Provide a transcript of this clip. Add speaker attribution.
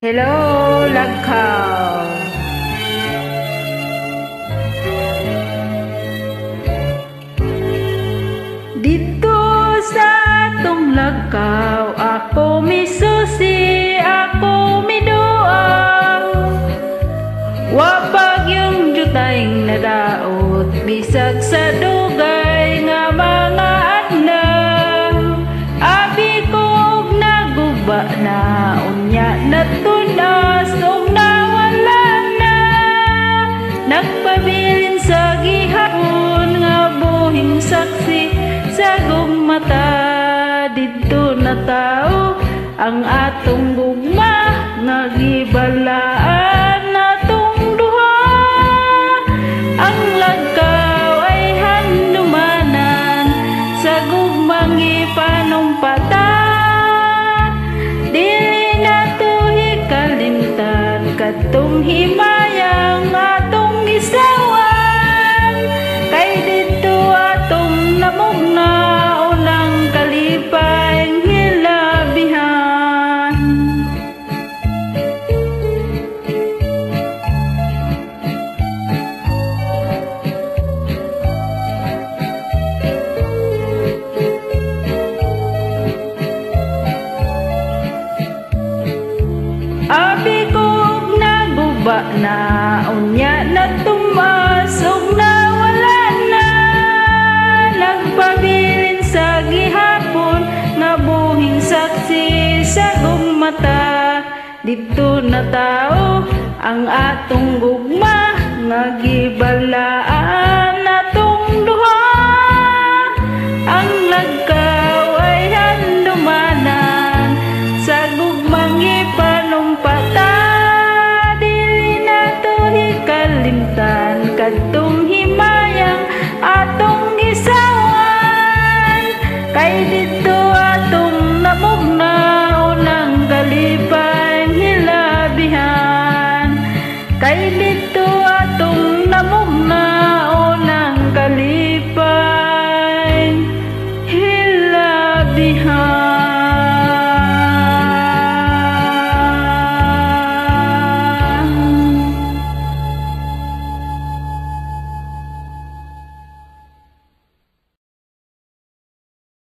Speaker 1: Hello, Lagkaw. Dito sa atong Lagkaw, ako misusi, ako midua. Wapag yung jutayng nadaot, bisag sa dugay nga mga adlaw. Abi ko og naguba na, unya natunas og nawala na. Nagpabilin sa gihapon nga buhing saksi sa gugmata. Dito na tao ang atong gugma nga gibalaan natong duha. Ang Lagkaw ay handumanan sa gugmang ipanumpata. Dili nato hikalimtan katong himayang atong gisawan. Kay dito atong namugna unang kalipayng hilabihan. Abi ko og naguba na, unya natumas og nawala na. Nagpabilin sa gihapon nga buhing saksi sa gugmata. Dito na tao ang atong gugma nga gibalaan.